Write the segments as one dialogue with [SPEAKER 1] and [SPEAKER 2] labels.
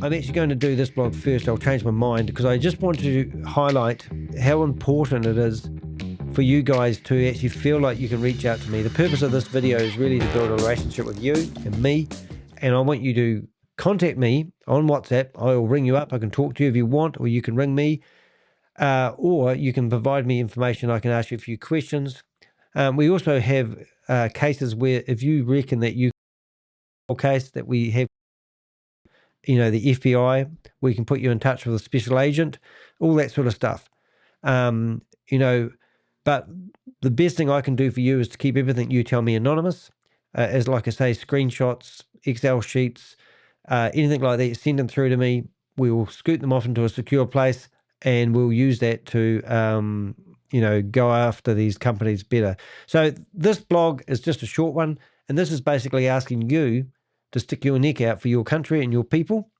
[SPEAKER 1] I'm actually going to do this blog first. I'll change my mind because I just want to highlight how important it is for you guys to actually feel like you can reach out to me. The purpose of this video is really to build a relationship with you and me, and I want you to contact me on WhatsApp. I'll ring you up. I can talk to you if you want, or you can ring me, or you can provide me information. I can ask you a few questions. We also have cases where if you reckon that you case that we have, the FBI, we can put you in touch with a special agent, all that sort of stuff. But the best thing I can do for you is to keep everything you tell me anonymous. As like I say, screenshots, Excel sheets, anything like that, send them through to me. We will scoot them off into a secure place, and we'll use that to, go after these companies better. So this blog is just a short one, and this is basically asking you to stick your neck out for your country and your people.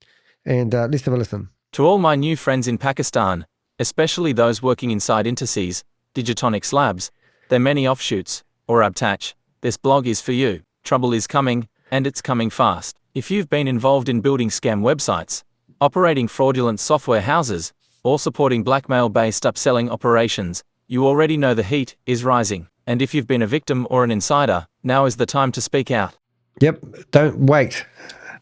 [SPEAKER 1] And let's have a listen.
[SPEAKER 2] To all my new friends in Pakistan, especially those working inside Intersys, Digitonics Labs, their many offshoots, or Abtach, this blog is for you. Trouble is coming, and it's coming fast. If you've been involved in building scam websites, operating fraudulent software houses, or supporting blackmail-based upselling operations, you already know the heat is rising. And if you've been a victim or an insider, now is the time to speak out.
[SPEAKER 1] Yep, don't wait.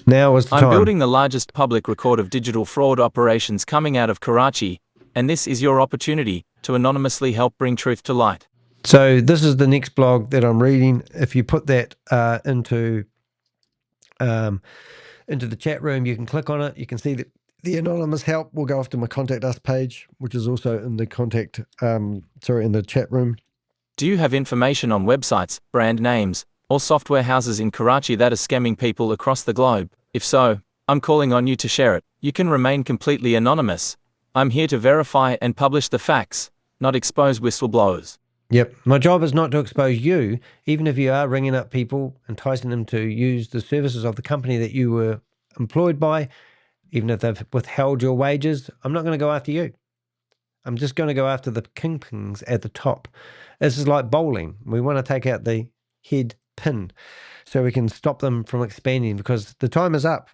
[SPEAKER 1] Now is the time.
[SPEAKER 2] I'm building the largest public record of digital fraud operations coming out of Karachi, and this is your opportunity to anonymously help bring truth to light.
[SPEAKER 1] So this is the next blog that I'm reading. If you put that into the chat room, you can click on it. You can see that the anonymous help will go off to my Contact Us page, which is also in the in the chat room.
[SPEAKER 2] Do you have information on websites, brand names, or software houses in Karachi that are scamming people across the globe? If so, I'm calling on you to share it. You can remain completely anonymous. I'm here to verify and publish the facts, not expose whistleblowers.
[SPEAKER 1] Yep. My job is not to expose you, even if you are ringing up people, enticing them to use the services of the company that you were employed by, even if they've withheld your wages. I'm not going to go after you. I'm just going to go after the kingpins at the top. This is like bowling. We want to take out the head pin so we can stop them from expanding because the time is up.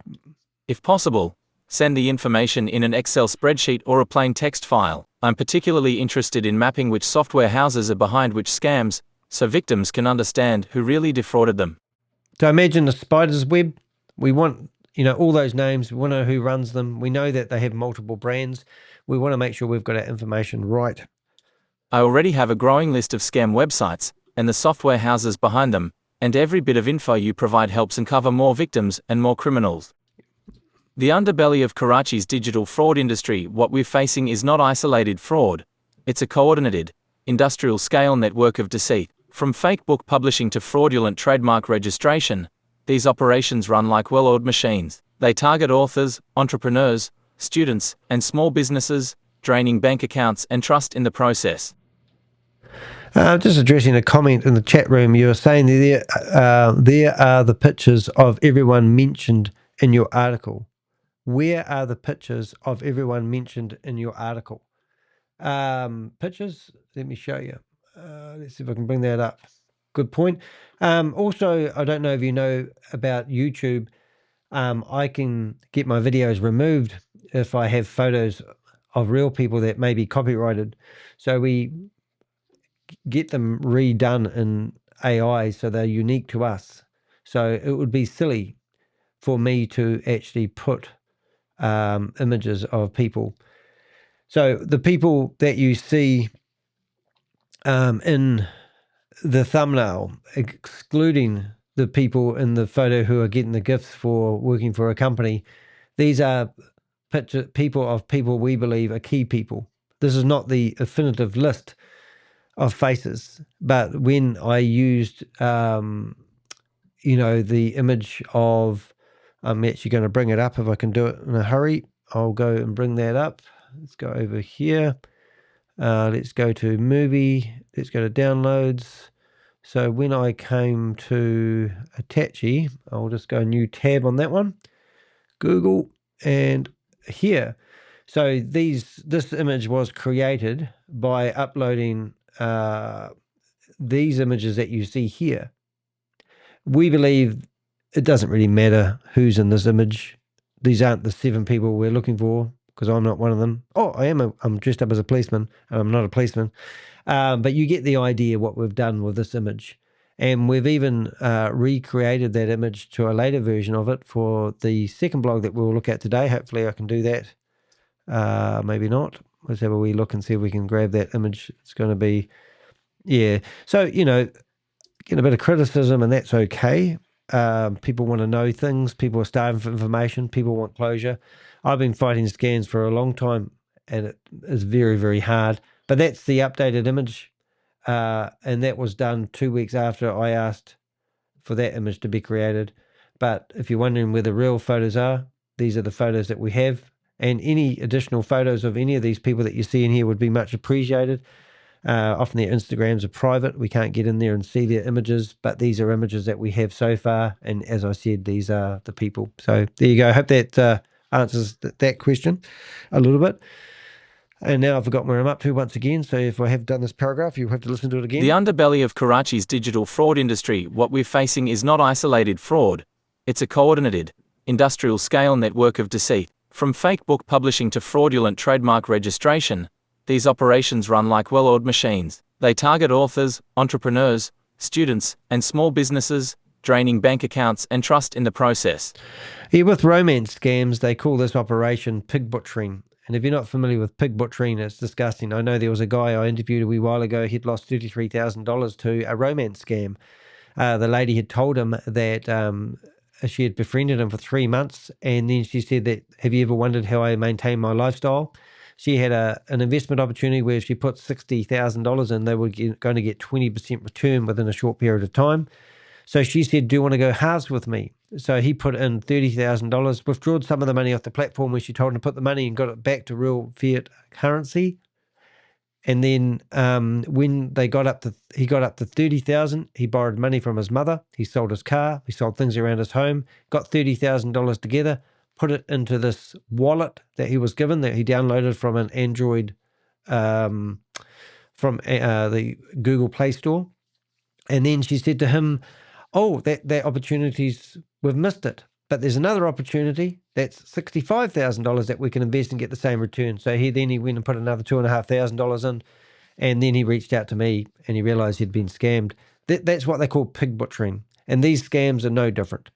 [SPEAKER 2] If possible, send the information in an Excel spreadsheet or a plain text file. I'm particularly interested in mapping which software houses are behind which scams, so victims can understand who really defrauded them.
[SPEAKER 1] So imagine a spider's web. We want, all those names. We want to know who runs them. We know that they have multiple brands. We want to make sure we've got our information right.
[SPEAKER 2] I already have a growing list of scam websites and the software houses behind them, and every bit of info you provide helps uncover more victims and more criminals. The underbelly of Karachi's digital fraud industry, what we're facing is not isolated fraud. It's a coordinated, industrial-scale network of deceit. From fake book publishing to fraudulent trademark registration, these operations run like well-oiled machines. They target authors, entrepreneurs, students, and small businesses, draining bank accounts and trust in the process.
[SPEAKER 1] Just addressing a comment in the chat room, you were saying there are the pictures of everyone mentioned in your article. Where are the pictures of everyone mentioned in your article? Pictures? Let me show you. Let's see if I can bring that up. Good point. Also, I don't know if you know about YouTube. I can get my videos removed if I have photos of real people that may be copyrighted. So we get them redone in AI so they're unique to us. So it would be silly for me to actually put images of people. So the people that you see in the thumbnail, excluding the people in the photo who are getting the gifts for working for a company, these are people of people we believe are key people. This is not the definitive list of faces, but when I used, the image of, I'm actually going to bring it up if I can do it in a hurry. I'll go and bring that up. Let's go over here. Let's go to movie. Let's go to downloads. So when I came to Attache, I'll just go new tab on that one. Google and here. So this image was created by uploading these images that you see here. We believe it doesn't really matter who's in this image. these aren't the 7 people we're looking for, because I'm not one of them. Oh, I'm dressed up as a policeman, and I'm not a policeman. But you get the idea what we've done with this image. And we've even recreated that image to a later version of it for the second blog that we'll look at today. Hopefully I can do that. Maybe not. Let's have a wee look and see if we can grab that image. It's going to be, yeah. So, get a bit of criticism, and that's okay. People want to know things. People are starving for information. People want closure. I've been fighting scams for a long time, and it is very, very hard. But that's the updated image, and that was done 2 weeks after I asked for that image to be created. But if you're wondering where the real photos are, these are the photos that we have. And any additional photos of any of these people that you see in here would be much appreciated. Often their Instagrams are private. We can't get in there and see their images, but these are images that we have so far. And as I said, these are the people. So there you go. I hope that answers that question a little bit. And now I've forgotten where I'm up to once again. So if I have done this paragraph, you'll have to listen to it again.
[SPEAKER 2] The underbelly of Karachi's digital fraud industry. What we're facing is not isolated fraud. It's a coordinated, industrial scale network of deceit. From fake book publishing to fraudulent trademark registration, these operations run like well-oiled machines. They target authors, entrepreneurs, students, and small businesses, draining bank accounts and trust in the process.
[SPEAKER 1] Yeah, with romance scams, they call this operation pig butchering. And if you're not familiar with pig butchering, it's disgusting. I know there was a guy I interviewed a wee while ago. He'd lost $33,000 to a romance scam. The lady had told him that she had befriended him for 3 months, and then she said that, have you ever wondered how I maintain my lifestyle? She had an investment opportunity where she put $60,000 in. They were going to get 20% return within a short period of time. So she said, do you want to go halves with me? So he put in $30,000, withdrew some of the money off the platform where she told him to put the money, and got it back to real fiat currency. And then when he got up to 30,000, he borrowed money from his mother. He sold his car. He sold things around his home, got $30,000 together, put it into this wallet that he was given, that he downloaded from an Android, from the Google Play Store. And then she said to him, oh, that we've missed it. But there's another opportunity that's $65,000 that we can invest and get the same return. So he went and put another $2,500 in, and then he reached out to me and he realized he'd been scammed. That's what they call pig butchering. And these scams are no different.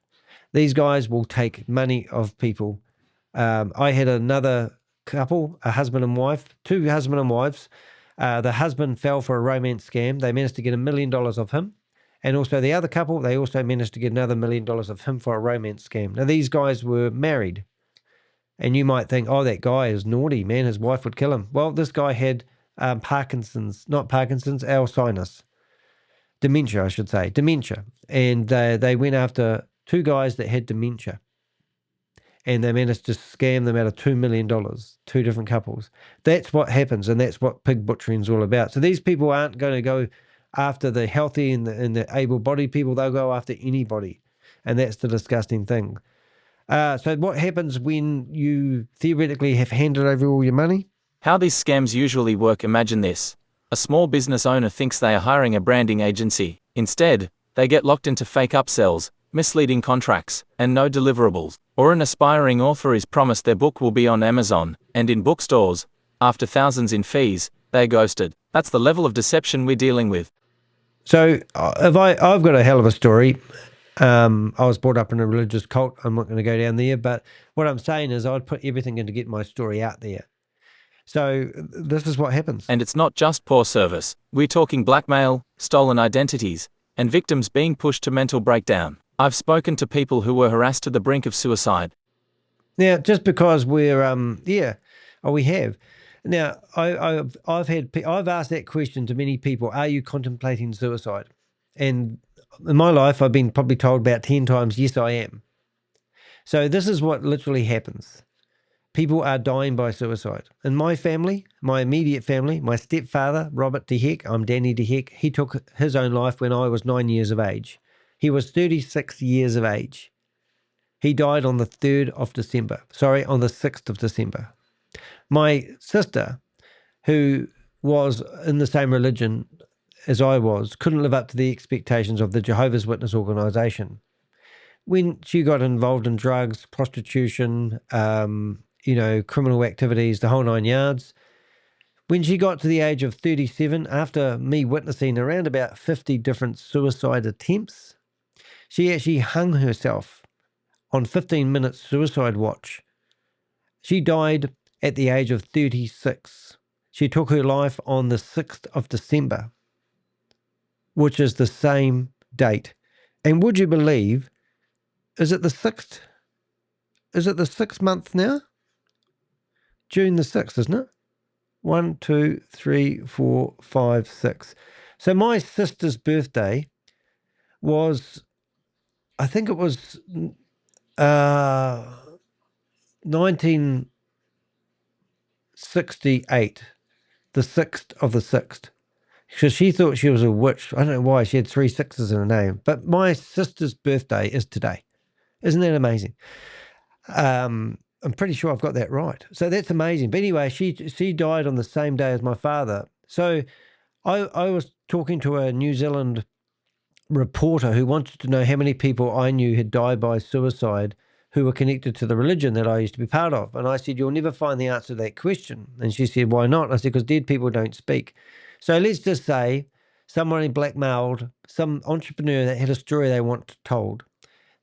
[SPEAKER 1] These guys will take money of people. I had another couple, a husband and wife, 2 husband and wives. The husband fell for a romance scam. They managed to get $1 million of him. And also the other couple, they also managed to get another $1 million of him for a romance scam. Now, these guys were married. And you might think, oh, that guy is naughty, man. His wife would kill him. Well, this guy had Alzheimer's. Dementia, I should say. Dementia. And they went after 2 guys that had dementia. And they managed to scam them out of $2 million, 2 different couples. That's what happens, and that's what pig butchering is all about. So these people aren't going to go after the healthy and the able-bodied people. They'll go after anybody, and that's the disgusting thing. So what happens when you theoretically have handed over all your money?
[SPEAKER 2] How these scams usually work. Imagine this. A small business owner thinks they are hiring a branding agency. Instead, they get locked into fake upsells, misleading contracts, and no deliverables. Or an aspiring author is promised their book will be on Amazon and in bookstores. After thousands in fees, they're ghosted. That's the level of deception we're dealing with.
[SPEAKER 1] So I've got a hell of a story. I was brought up in a religious cult. I'm not going to go down there, but what I'm saying is I'd put everything in to get my story out there. So this is what happens.
[SPEAKER 2] And it's not just poor service. We're talking blackmail, stolen identities, and victims being pushed to mental breakdown. I've spoken to people who were harassed to the brink of suicide.
[SPEAKER 1] Now, just because we have. Now, I've asked that question to many people. Are you contemplating suicide? And in my life, I've been probably told about 10 times, yes, I am. So this is what literally happens. People are dying by suicide. In my family, my immediate family, my stepfather, Robert De Heck, I'm Danny De Heck, he took his own life when I was 9 years of age. He was 36 years of age. He died on the 3rd of December. Sorry, on the 6th of December. My sister, who was in the same religion as I was, couldn't live up to the expectations of the Jehovah's Witness organization. when she got involved in drugs, prostitution, criminal activities, the whole 9 yards. When she got to the age of 37, after me witnessing around about 50 different suicide attempts, she actually hung herself on 15 minutes suicide watch. She died at the age of 36. She took her life on the 6th of December, which is the same date. And would you believe, is it the 6th? Is it the 6th month now? June the 6th, isn't it? 1, 2, 3, 4, 5, 6. So my sister's birthday was, I think it was 1968, the 6th of the 6th. Because she thought she was a witch. I don't know why. She had 3 sixes in her name. But my sister's birthday is today. Isn't that amazing? I'm pretty sure I've got that right. So that's amazing. But anyway, she died on the same day as my father. So I was talking to a New Zealand reporter who wanted to know how many people I knew had died by suicide who were connected to the religion that I used to be part of. And I said, you'll never find the answer to that question. And she said, why not? I said, because dead people don't speak. So let's just say someone blackmailed some entrepreneur that had a story they want told.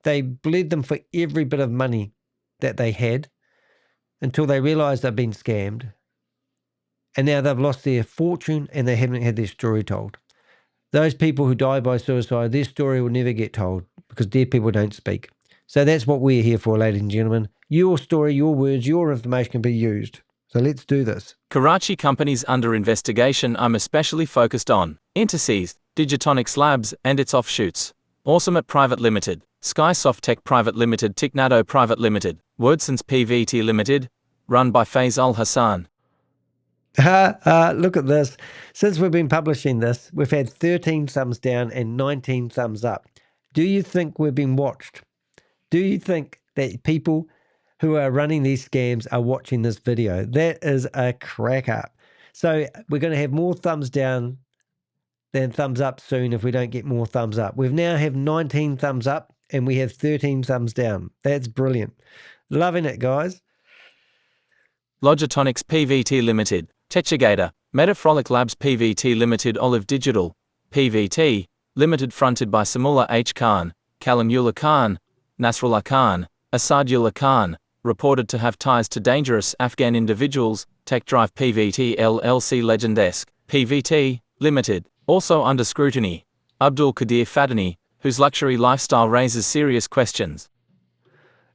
[SPEAKER 1] They bled them for every bit of money that they had until they realized they've been scammed. And now they've lost their fortune and they haven't had their story told. Those people who die by suicide, their story will never get told because dead people don't speak. So that's what we're here for, ladies and gentlemen. Your story, your words, your information can be used. So let's do this.
[SPEAKER 2] Karachi companies under investigation. I'm especially focused on Intersys, Digitonics Labs, and its offshoots. Awesomet Private Limited, Skysoft Tech Private Limited, Tiknado Private Limited, Wordsense PVT Limited, run by Faiz Al Hassan.
[SPEAKER 1] Look at this. Since we've been publishing this, we've had 13 thumbs down and 19 thumbs up. Do you think we've been watched? Do you think that people who are running these scams are watching this video? That is a crack up. So we're going to have more thumbs down than thumbs up soon if we don't get more thumbs up. We've now have 19 thumbs up and we have 13 thumbs down. That's brilliant. Loving it, guys.
[SPEAKER 2] Logitonics PVT Limited, Techigata, Metafrolic Labs PVT Limited, Olive Digital, PVT, Limited, fronted by Samullah H. Khan, Kalamullah Khan, Nasrullah Khan, Asadullah Khan, reported to have ties to dangerous Afghan individuals, TechDrive PVT LLC, Legendesk, PVT, Limited, also under scrutiny, Abdul Qadir Fadani, whose luxury lifestyle raises serious questions.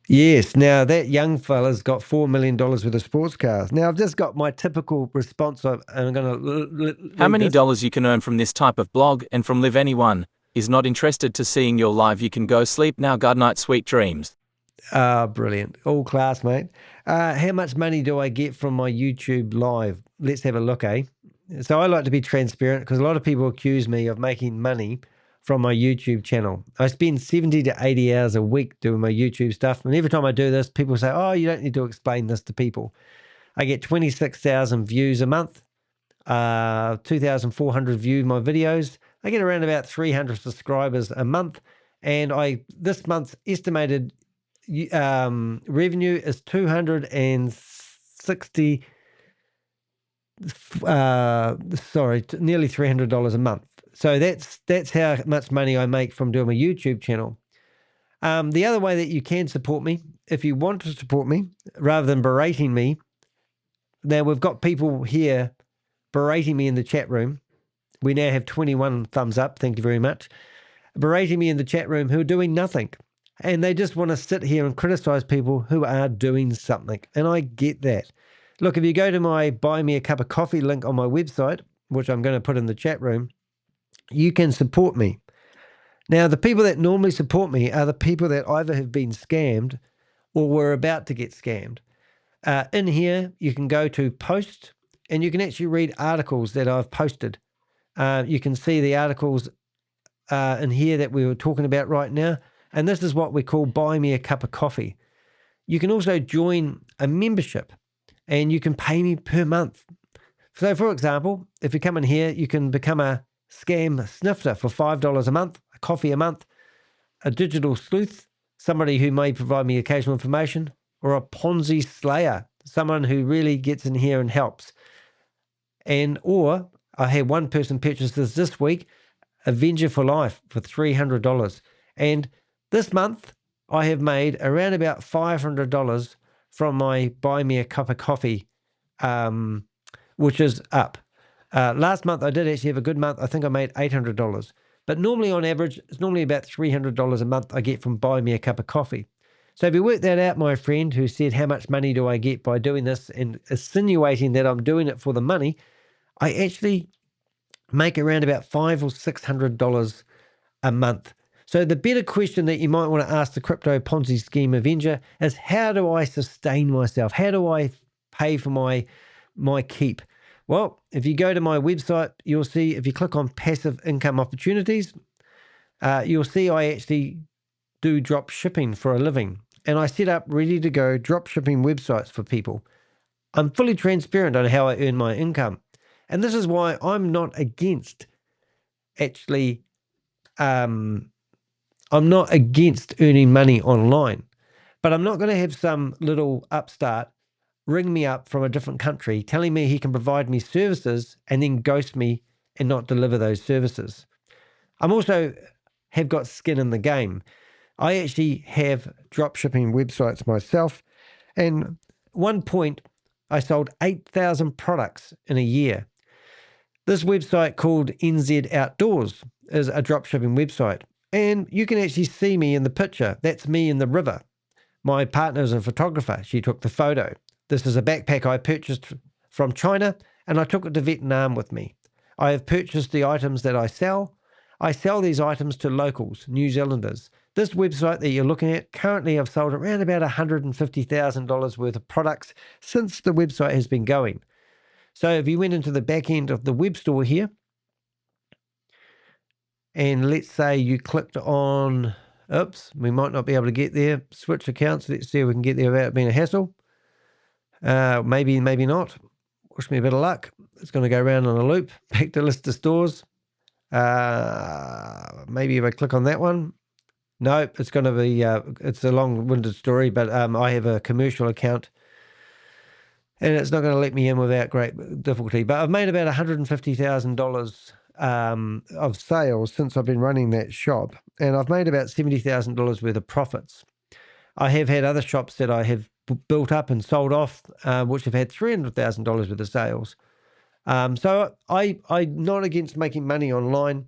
[SPEAKER 1] Yes, now that young fella's got $4 million worth of sports cars. Now I've just got my typical response and I'm going to
[SPEAKER 2] How many dollars you can earn from this type of blog and from Live Anyone is not interested to seeing your live. You can go sleep now. Good night, sweet dreams.
[SPEAKER 1] Brilliant. All class, mate. How much money do I get from my YouTube live? Let's have a look, eh? So I like to be transparent because a lot of people accuse me of making money from my YouTube channel. I spend 70 to 80 hours a week doing my YouTube stuff. And every time I do this, people say, oh, you don't need to explain this to people. I get 26,000 views a month, 2,400 view my videos. I get around about 300 subscribers a month. And this month's estimated revenue is nearly $300 a month. So that's how much money I make from doing my YouTube channel. The other way that you can support me, if you want to support me, rather than berating me, now we've got people here berating me in the chat room. We now have 21 thumbs up. Thank you very much. Berating me in the chat room who are doing nothing. And they just want to sit here and criticize people who are doing something. And I get that. Look, if you go to my Buy Me a Cup of Coffee link on my website, which I'm going to put in the chat room, you can support me. Now, the people that normally support me are the people that either have been scammed or were about to get scammed. In here, you can go to post and you can actually read articles that I've posted. You can see the articles in here that we were talking about right now. And this is what we call Buy Me a Cup of Coffee. You can also join a membership and you can pay me per month. So, for example, if you come in here, you can become a scam snifter for $5 a month, a coffee a month, a digital sleuth, somebody who may provide me occasional information, or a Ponzi slayer, someone who really gets in here and helps. Or I had one person purchase this week, Avenger for Life, for $300. And this month, I have made around about $500 from my Buy Me a Cup of Coffee, which is up. Last month, I did actually have a good month. I think I made $800. But normally, on average, it's normally about $300 a month I get from Buy Me a Cup of Coffee. So if you work that out, my friend who said, how much money do I get by doing this, and insinuating that I'm doing it for the money, I actually make around about $500 or $600 a month. So the better question that you might want to ask the crypto Ponzi scheme Avenger is, how do I sustain myself? How do I pay for my keep? Well, if you go to my website, you'll see, if you click on passive income opportunities, you'll see I actually do drop shipping for a living. And I set up ready to go drop shipping websites for people. I'm fully transparent on how I earn my income. And this is why I'm not against actually, I'm not against earning money online, but I'm not going to have some little upstart ring me up from a different country telling me he can provide me services and then ghost me and not deliver those services. I'm also have got skin in the game. I actually have drop shipping websites myself. And one point, I sold 8,000 products in a year. This website called NZ Outdoors is a drop shipping website. And you can actually see me in the picture. That's me in the river. My partner is a photographer. She took the photo. This is a backpack I purchased from China, and I took it to Vietnam with me. I have purchased the items that I sell. I sell these items to locals, New Zealanders. This website that you're looking at, currently I've sold around about $150,000 worth of products since the website has been going. So if you went into the back end of the web store here, and let's say you clicked on, oops, we might not be able to get there, switch accounts, let's see if we can get there without being a hassle. Maybe not. Wish me a bit of luck. It's going to go around on a loop. Back to list of stores. Maybe if I click on that one. No, it's going to be, it's a long-winded story, but I have a commercial account and it's not going to let me in without great difficulty. But I've made about $150,000 of sales since I've been running that shop, and I've made about $70,000 worth of profits. I have had other shops that I have built up and sold off, which have had $300,000 worth of sales. So I'm not against making money online.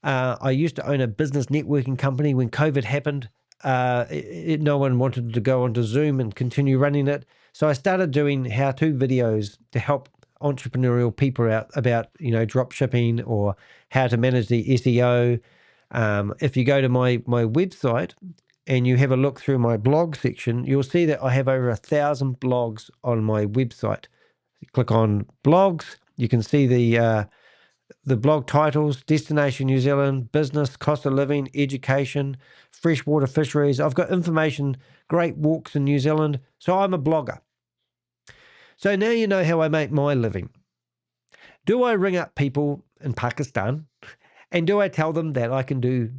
[SPEAKER 1] I used to own a business networking company. When COVID happened, no one wanted to go onto Zoom and continue running it. So I started doing how-to videos to help entrepreneurial people out about, drop shipping or how to manage the SEO. If you go to my website and you have a look through my blog section, you'll see that I have over 1,000 blogs on my website. Click on blogs. You can see the blog titles: Destination New Zealand, business, cost of living, education, freshwater fisheries. I've got information, great walks in New Zealand. So I'm a blogger. So now you know how I make my living. Do I ring up people in Pakistan and do I tell them that I can do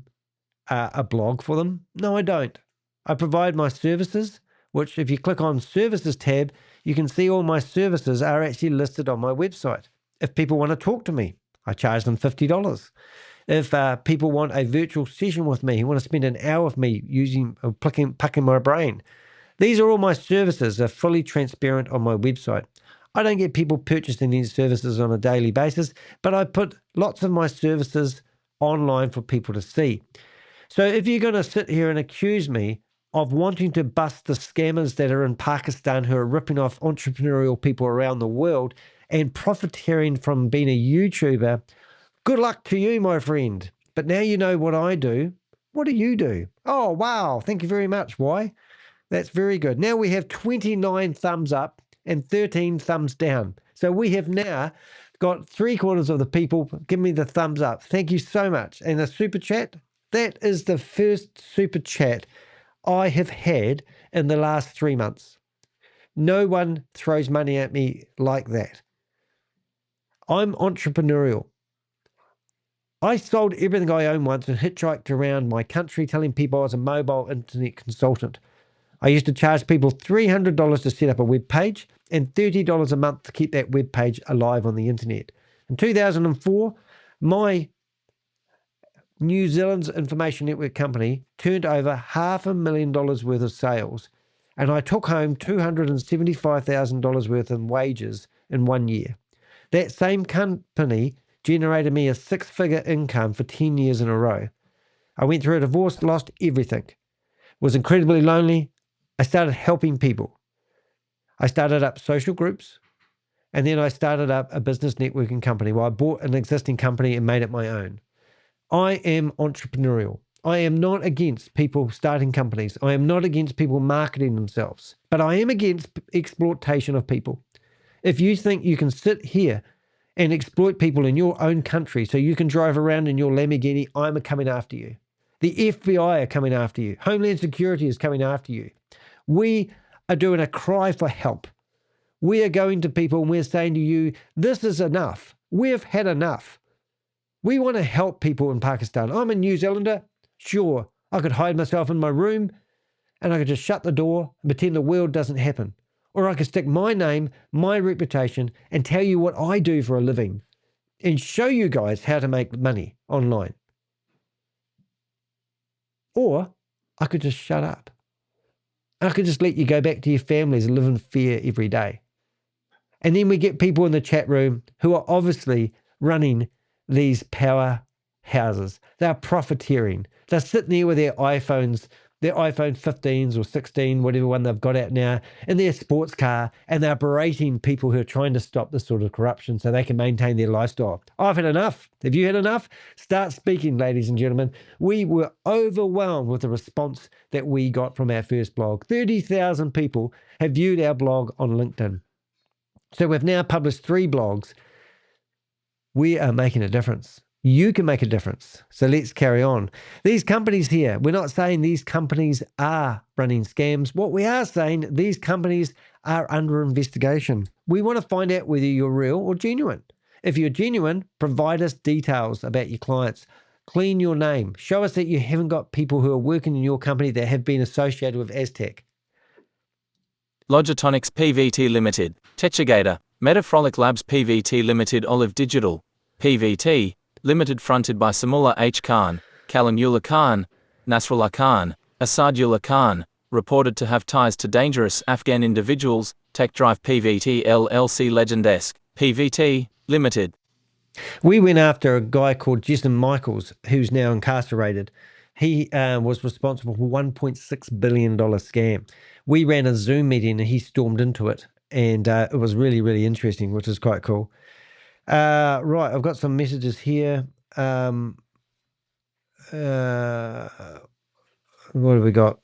[SPEAKER 1] a blog for them? No, I don't. I provide my services, which if you click on services tab, you can see all my services are actually listed on my website. If people want to talk to me, I charge them $50. If people want a virtual session with me, who want to spend an hour with me picking my brain, these are all my services. They're fully transparent on my website. I don't get people purchasing these services on a daily basis, but I put lots of my services online for people to see. So if you're going to sit here and accuse me of wanting to bust the scammers that are in Pakistan who are ripping off entrepreneurial people around the world and profiteering from being a YouTuber, good luck to you, my friend. But now you know what I do. What do you do? Oh, wow. Thank you very much. Why? That's very good. Now we have 29 thumbs up and 13 thumbs down. So we have now got 3/4 of the people give me the thumbs up. Thank you so much. And the super chat, that is the first super chat I have had in the last 3 months. No one throws money at me like that. I'm entrepreneurial. I sold everything I owned once and hitchhiked around my country telling people I was a mobile internet consultant. I used to charge people $300 to set up a web page and $30 a month to keep that web page alive on the internet. In 2004, my New Zealand's information network company turned over $500,000 worth of sales, and I took home $275,000 worth in wages in 1 year. That same company generated me a six-figure income for 10 years in a row. I went through a divorce, lost everything, was incredibly lonely. I started helping people. I started up social groups, and then I started up a business networking company where I bought an existing company and made it my own. I am entrepreneurial. I am not against people starting companies. I am not against people marketing themselves, but I am against exploitation of people. If you think you can sit here and exploit people in your own country so you can drive around in your Lamborghini, I'm coming after you. The FBI are coming after you. Homeland Security is coming after you. We are doing a cry for help. We are going to people and we're saying to you, this is enough. We've had enough. We want to help people in Pakistan. I'm a New Zealander. Sure, I could hide myself in my room and I could just shut the door and pretend the world doesn't happen. Or I could stick my name, my reputation, and tell you what I do for a living and show you guys how to make money online. Or I could just shut up. I could just let you go back to your families and live in fear every day. And then we get people in the chat room who are obviously running these power houses. They're profiteering. They're sitting there with their iPhones, their iPhone 15s or 16, whatever one they've got out now, in their sports car, and they're berating people who are trying to stop this sort of corruption so they can maintain their lifestyle. I've had enough. Have you had enough? Start speaking, ladies and gentlemen. We were overwhelmed with the response that we got from our first blog. 30,000 people have viewed our blog on LinkedIn. So we've now published 3 blogs. We are making a difference. You can make a difference. So let's carry on. These companies here, we're not saying these companies are running scams. What we are saying, these companies are under investigation. We want to find out whether you're real or genuine. If you're genuine, provide us details about your clients. Clean your name. Show us that you haven't got people who are working in your company that have been associated with Aztec.
[SPEAKER 2] Digitonics PVT Limited, Techigator, Metafrolic Labs PVT Limited, Olive Digital, PVT, Limited, fronted by Samullah H. Khan, Kalamullah Khan, Nasrullah Khan, Asadullah Khan, reported to have ties to dangerous Afghan individuals, Tech Drive PVT LLC, Legendesk, PVT, Limited.
[SPEAKER 1] We went after a guy called Jason Michaels, who's now incarcerated. He was responsible for $1.6 billion scam. We ran a Zoom meeting and he stormed into it. And it was really, really interesting, which is quite cool. Right, I've got some messages here. What have we got?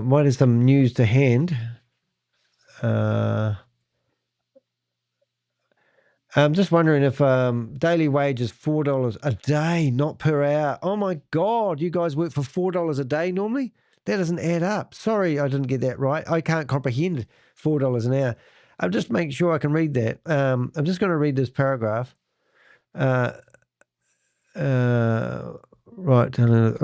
[SPEAKER 1] What is some news to hand? I'm just wondering if daily wage is $4 a day, not per hour. Oh my God, you guys work for $4 a day normally? That doesn't add up. Sorry, I didn't get that right. I can't comprehend $4 an hour. I'll just make sure I can read that. I'm just going to read this paragraph. Right, I'm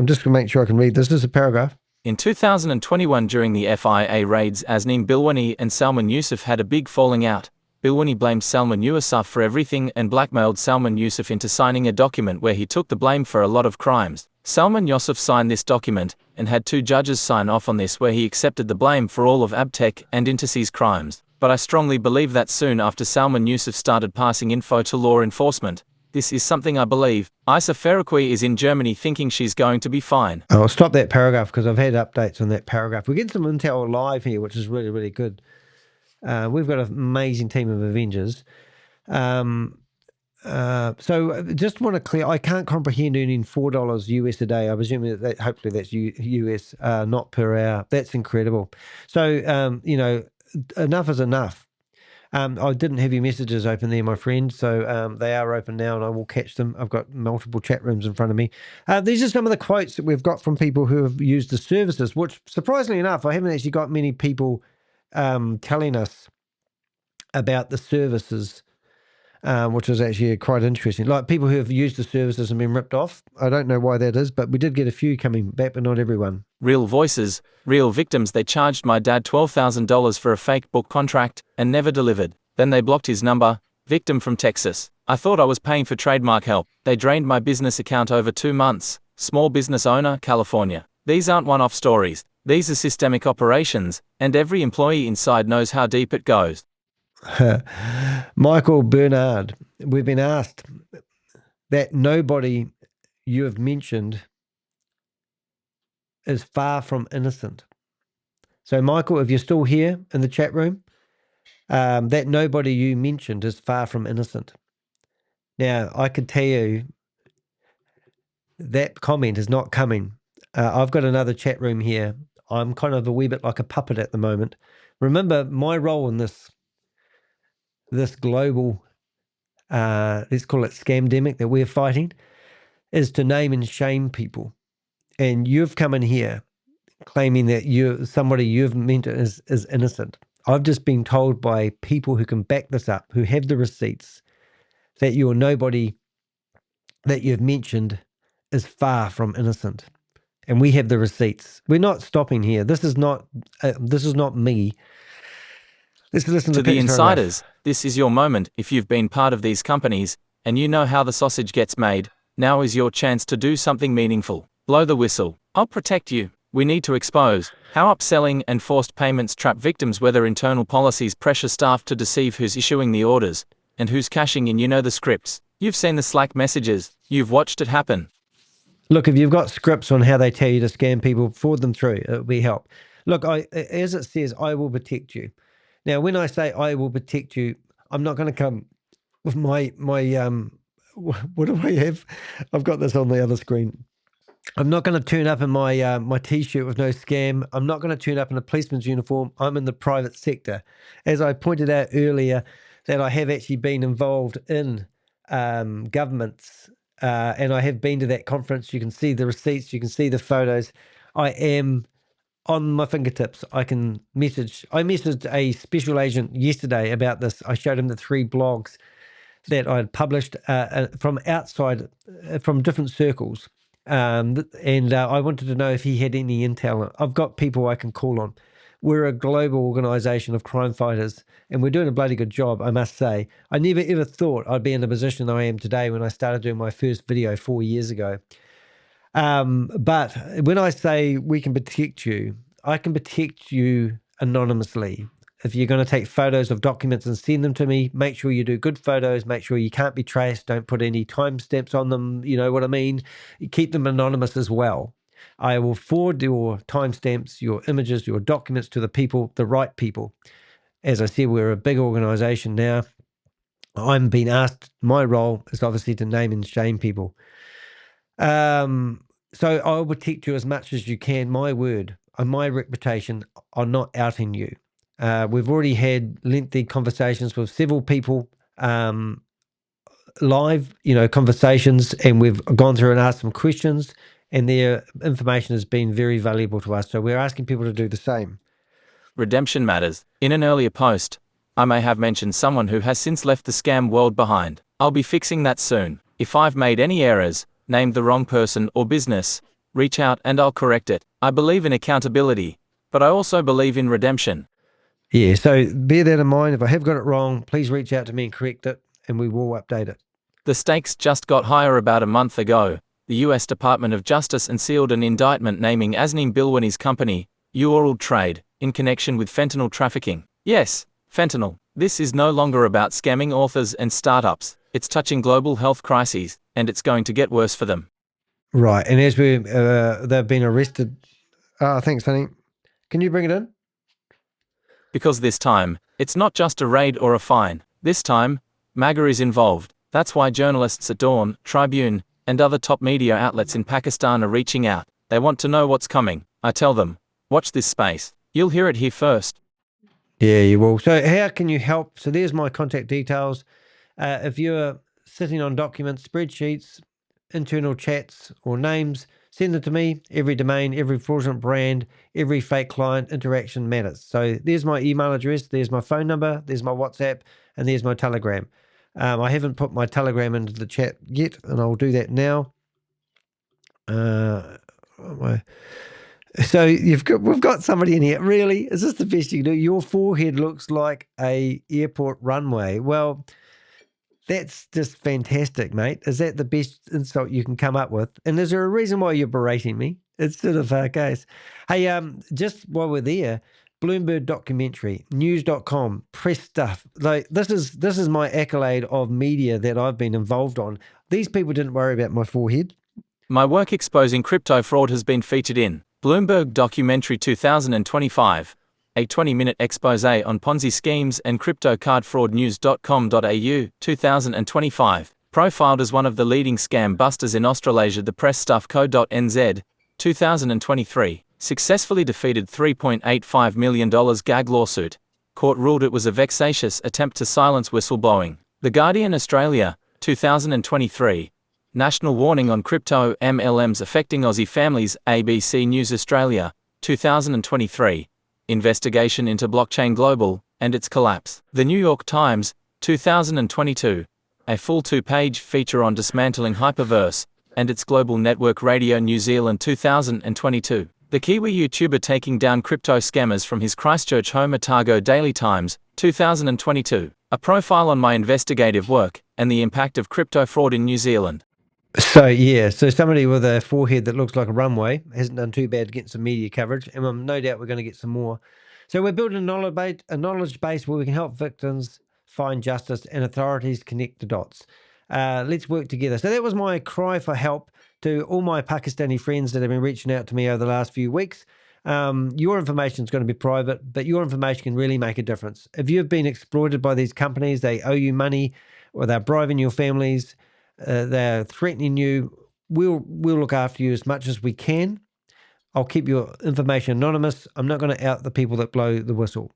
[SPEAKER 1] just going to make sure I can read this. This is a paragraph.
[SPEAKER 2] In 2021, during the FIA raids, Azneem Bilwani and Salman Yusuf had a big falling out. Bilwani blamed Salman Yusuf for everything and blackmailed Salman Yusuf into signing a document where he took the blame for a lot of crimes. Salman Yusuf signed this document and had 2 judges sign off on this, where he accepted the blame for all of Abtach and Intersys crimes. But I strongly believe that soon after Salman Yusuf started passing info to law enforcement. This is something I believe. Isa Faroukhi is in Germany thinking she's going to be fine.
[SPEAKER 1] I'll stop that paragraph because I've had updates on that paragraph. We're getting some intel live here, which is really, really good. We've got an amazing team of Avengers. So just want to clear, I can't comprehend earning $4 US a day. I presume that hopefully that's US, not per hour. That's incredible. So, enough is enough. I didn't have your messages open there, my friend. So they are open now and I will catch them. I've got multiple chat rooms in front of me. These are some of the quotes that we've got from people who have used the services, which surprisingly enough, I haven't actually got many people telling us about the services which was actually quite interesting. Like people who have used the services and been ripped off. I don't know why that is, but we did get a few coming back, but not everyone.
[SPEAKER 2] Real voices, real victims. They charged my dad $12,000 for a fake book contract and never delivered. Then they blocked his number. Victim from Texas. I thought I was paying for trademark help. They drained my business account over 2 months. Small business owner, California. These aren't one-off stories. These are systemic operations, and every employee inside knows how deep it goes.
[SPEAKER 1] Michael Bernard, we've been asked that nobody you have mentioned is far from innocent. So, Michael, if you're still here in the chat room, that nobody you mentioned is far from innocent. Now, I could tell you that comment is not coming. I've got another chat room here. I'm kind of a wee bit like a puppet at the moment. Remember, my role in this global, let's call it scamdemic that we're fighting, is to name and shame people. And you've come in here claiming that somebody you've meant is innocent. I've just been told by people who can back this up, who have the receipts, that you're nobody that you've mentioned is far from innocent. And we have the receipts. We're not stopping here. This is not me. Let's listen
[SPEAKER 2] to the insiders. This is your moment. If you've been part of these companies and you know how the sausage gets made, now is your chance to do something meaningful. Blow the whistle. I'll protect you. We need to expose how upselling and forced payments trap victims, whether internal policies pressure staff to deceive who's issuing the orders and who's cashing in. You know the scripts. You've seen the Slack messages. You've watched it happen.
[SPEAKER 1] Look, if you've got scripts on how they tell you to scam people, forward them through. It'll be help. Look, as it says, I will protect you. Now, when I say I will protect you, I'm not going to come with my what do I have? I've got this on the other screen. I'm not going to turn up in my my T-shirt with no scam. I'm not going to turn up in a policeman's uniform. I'm in the private sector. As I pointed out earlier, that I have actually been involved in governments, and I have been to that conference. You can see the receipts. You can see the photos. I am on my fingertips. I messaged a special agent yesterday about this. I showed him the 3 blogs that I had published from outside, from different circles. And I wanted to know if he had any intel. I've got people I can call on. We're a global organization of crime fighters, and we're doing a bloody good job, I must say. I never ever thought I'd be in the position I am today when I started doing my first video 4 years ago. But when I say we can protect you, I can protect you anonymously. If you're going to take photos of documents and send them to me, make sure you do good photos, make sure you can't be traced, don't put any timestamps on them, you know what I mean? Keep them anonymous as well. I will forward your timestamps, your images, your documents to the people, the right people. As I said, we're a big organization now. I'm being asked, my role is obviously to name and shame people. So I'll protect you as much as you can. My word and my reputation are not outing you. We've already had lengthy conversations with several people, live, conversations, and we've gone through and asked them questions, and their information has been very valuable to us. So we're asking people to do the same.
[SPEAKER 2] Redemption matters. In an earlier post, I may have mentioned someone who has since left the scam world behind. I'll be fixing that soon. If I've made any errors, named the wrong person or business, reach out and I'll correct it. I believe in accountability, but I also believe in redemption.
[SPEAKER 1] Yeah, so bear that in mind. If I have got it wrong, please reach out to me and correct it, and we will update it.
[SPEAKER 2] The stakes just got higher. About a month ago, the US Department of Justice unsealed an indictment naming Aznim Bilwani's company, Ural Trade, in connection with fentanyl trafficking. Yes, fentanyl. This is no longer about scamming authors and startups. It's touching global health crises, and it's going to get worse for them.
[SPEAKER 1] Right, and as they've been arrested. Thanks, honey. Can you bring it in?
[SPEAKER 2] Because this time, it's not just a raid or a fine. This time, MAGA is involved. That's why journalists at Dawn, Tribune, and other top media outlets in Pakistan are reaching out. They want to know what's coming. I tell them, watch this space. You'll hear it here first.
[SPEAKER 1] Yeah, you will. So how can you help? So there's my contact details. If you're sitting on documents, spreadsheets, internal chats, or names, send them to me. Every domain, every fraudulent brand, every fake client interaction matters. So there's my email address, there's my phone number, there's my WhatsApp, and there's my Telegram. I haven't put my Telegram into the chat yet, and I'll do that now. So we've got somebody in here. Really? Is this the best you can do? Your forehead looks like a airport runway. Well, that's just fantastic, mate. Is that the best insult you can come up with? And is there a reason why you're berating me? It's sort of a case. Hey, just while we're there, Bloomberg documentary, news.com, press stuff. Like this is my accolade of media that I've been involved on. These people didn't worry about my forehead.
[SPEAKER 2] My work exposing crypto fraud has been featured in Bloomberg Documentary 2025, a 20-minute expose on Ponzi schemes and crypto card fraud news.com.au, 2025, profiled as one of the leading scam busters in Australasia. The pressstuff.co.nz, 2023, successfully defeated $3.85 million gag lawsuit. Court ruled it was a vexatious attempt to silence whistleblowing. The Guardian Australia, 2023, National Warning on Crypto MLMs Affecting Aussie Families. ABC News Australia, 2023, Investigation into Blockchain Global and its Collapse. The New York Times, 2022, a full 2-page feature on dismantling Hyperverse and its global network. Radio New Zealand, 2022, the Kiwi YouTuber taking down crypto scammers from his Christchurch home. Otago Daily Times, 2022, a profile on my investigative work and the impact of crypto fraud in New Zealand.
[SPEAKER 1] So somebody with a forehead that looks like a runway hasn't done too bad getting some media coverage, and no doubt we're going to get some more. So we're building a knowledge base where we can help victims find justice and authorities connect the dots. Let's work together. So that was my cry for help to all my Pakistani friends that have been reaching out to me over the last few weeks. Your information is going to be private, but your information can really make a difference. If you've been exploited by these companies, they owe you money, or they're bribing your families, they're threatening you, we'll look after you as much as we can. I'll keep your information anonymous. I'm not going to out the people that blow the whistle.